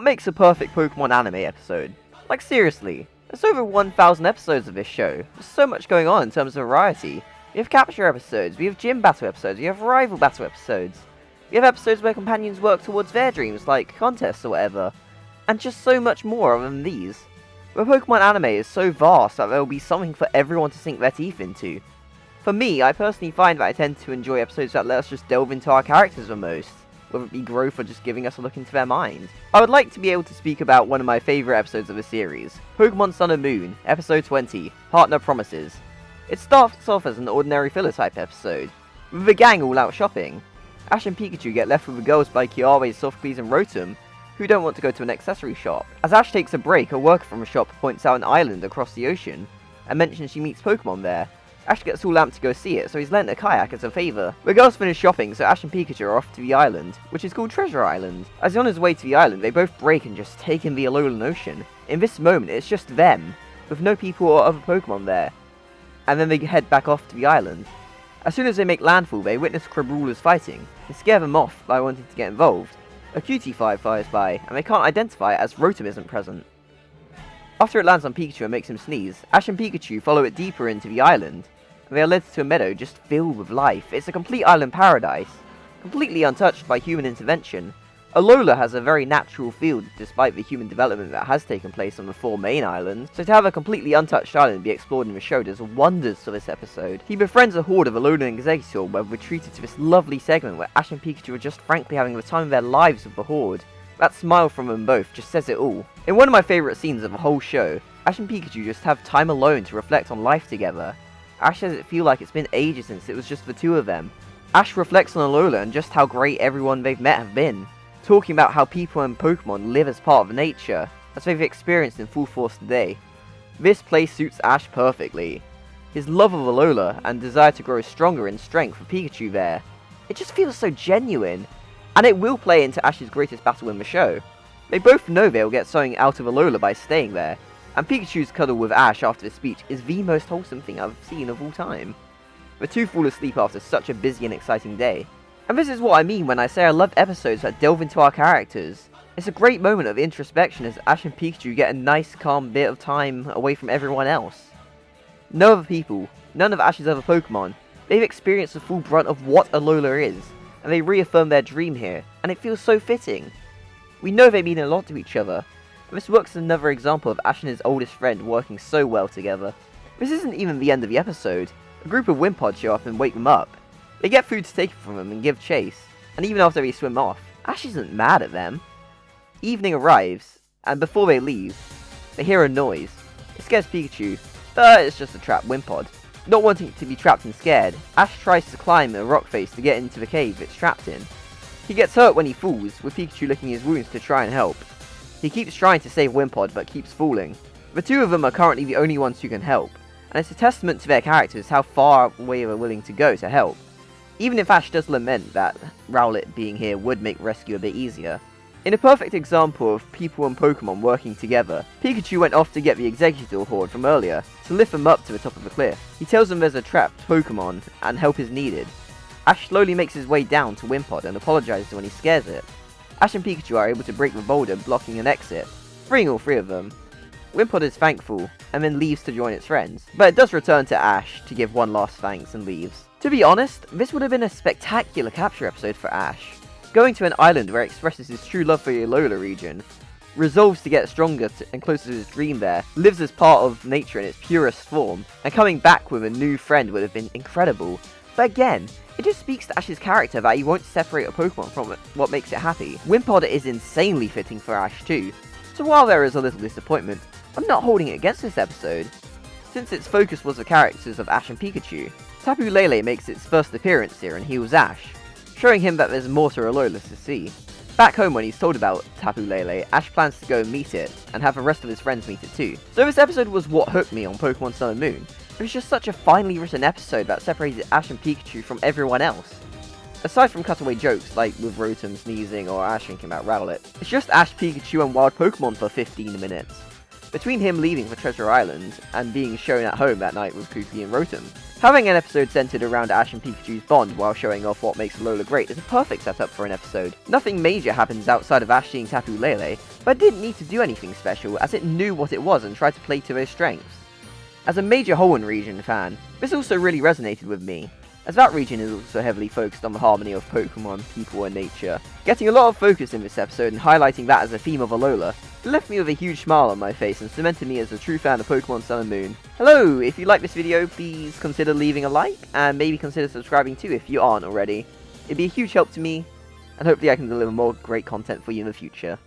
What makes a perfect Pokemon anime episode? Like seriously, there's over 1,000 episodes of this show. There's so much going on in terms of variety. We have capture episodes, we have gym battle episodes, we have rival battle episodes. We have episodes where companions work towards their dreams, like contests or whatever. And just so much more other than these. The Pokemon anime is so vast that there will be something for everyone to sink their teeth into. For me, I personally find that I tend to enjoy episodes that let us just delve into our characters the most, whether it be growth or just giving us a look into their mind. I would like to be able to speak about one of my favourite episodes of the series, Pokemon Sun and Moon, Episode 20, Partner Promises. It starts off as an ordinary filler type episode, with the gang all out shopping. Ash and Pikachu get left with the girls by Kiawe, Sophocles and Rotom, who don't want to go to an accessory shop. As Ash takes a break, a worker from a shop points out an island across the ocean, and mentions she meets Pokemon there. Ash gets all amped to go see it, so he's lent a kayak as a favour. The girls finish shopping, so Ash and Pikachu are off to the island, which is called Treasure Island. As he's on his way to the island, they both break and just take in the Alolan Ocean. In this moment, it's just them, with no people or other Pokemon there. And then they head back off to the island. As soon as they make landfall, they witness Crabrawlers fighting, and scare them off by wanting to get involved. A cutie flies by, and they can't identify it as Rotom isn't present. After it lands on Pikachu and makes him sneeze, Ash and Pikachu follow it deeper into the island, and they are led to a meadow just filled with life. It's a complete island paradise, completely untouched by human intervention. Alola has a very natural feel despite the human development that has taken place on the 4 main islands, so to have a completely untouched island be explored in the show does wonders to this episode. He befriends a horde of Alolan and Exeggutor where we're treated to this lovely segment where Ash and Pikachu are just frankly having the time of their lives with the horde. That smile from them both just says it all. In one of my favourite scenes of the whole show, Ash and Pikachu just have time alone to reflect on life together. Ash says it feel like it's been ages since it was just the two of them. Ash reflects on Alola and just how great everyone they've met have been, talking about how people and Pokemon live as part of nature, as they've experienced in full force today. This place suits Ash perfectly. His love of Alola and desire to grow stronger in strength with Pikachu there. It just feels so genuine, and it will play into Ash's greatest battle in the show. They both know they'll get something out of Alola by staying there, and Pikachu's cuddle with Ash after this speech is the most wholesome thing I've seen of all time. The two fall asleep after such a busy and exciting day. And this is what I mean when I say I love episodes that delve into our characters. It's a great moment of introspection as Ash and Pikachu get a nice calm bit of time away from everyone else. No other people, none of Ash's other Pokemon, they've experienced the full brunt of what Alola is, and they reaffirm their dream here, and it feels so fitting. We know they mean a lot to each other, and this works as another example of Ash and his oldest friend working so well together. This isn't even the end of the episode. A group of Wimpods show up and wake them up. They get food to take from them and give chase, and even after they swim off, Ash isn't mad at them. Evening arrives, and before they leave, they hear a noise. It scares Pikachu, but it's just a trapped Wimpod. Not wanting to be trapped and scared, Ash tries to climb a rock face to get into the cave it's trapped in. He gets hurt when he falls, with Pikachu licking his wounds to try and help. He keeps trying to save Wimpod, but keeps falling. The two of them are currently the only ones who can help, and it's a testament to their characters how far away they're willing to go to help. Even if Ash does lament that Rowlet being here would make rescue a bit easier. In a perfect example of people and Pokemon working together, Pikachu went off to get the Exeggutor horde from earlier, to lift them up to the top of the cliff. He tells them there's a trapped Pokemon, and help is needed. Ash slowly makes his way down to Wimpod and apologizes when he scares it. Ash and Pikachu are able to break the boulder, blocking an exit, freeing all three of them. Wimpod is thankful, and then leaves to join its friends, but it does return to Ash to give one last thanks and leaves. To be honest, this would have been a spectacular capture episode for Ash. Going to an island where he expresses his true love for the Alola region, resolves to get stronger and closer to his dream there, lives as part of nature in its purest form, and coming back with a new friend would have been incredible. But again, it just speaks to Ash's character that he won't separate a Pokemon from what makes it happy. Wimpod is insanely fitting for Ash too, so while there is a little disappointment, I'm not holding it against this episode, since its focus was the characters of Ash and Pikachu. Tapu Lele makes its first appearance here and heals Ash, showing him that there's more to Alola to see. Back home when he's told about Tapu Lele, Ash plans to go and meet it, and have the rest of his friends meet it too. So this episode was what hooked me on Pokemon Sun and Moon. It was just such a finely written episode that separated Ash and Pikachu from everyone else. Aside from cutaway jokes like with Rotom sneezing or Ash thinking about Rowlet, it's just Ash, Pikachu and wild Pokemon for 15 minutes. Between him leaving for Treasure Island and being shown at home that night with Poopy and Rotom, Having an episode centered around Ash and Pikachu's bond while showing off what makes Alola great is a perfect setup for an episode. Nothing major happens outside of Ash seeing Tapu Lele, but it didn't need to do anything special as it knew what it was and tried to play to those strengths. As a major Hoenn region fan, this also really resonated with me, as that region is also heavily focused on the harmony of Pokemon, people and nature. Getting a lot of focus in this episode and highlighting that as a theme of Alola, it left me with a huge smile on my face and cemented me as a true fan of Pokemon Sun and Moon. Hello, if you like this video, please consider leaving a like, and maybe consider subscribing too if you aren't already. It'd be a huge help to me, and hopefully I can deliver more great content for you in the future.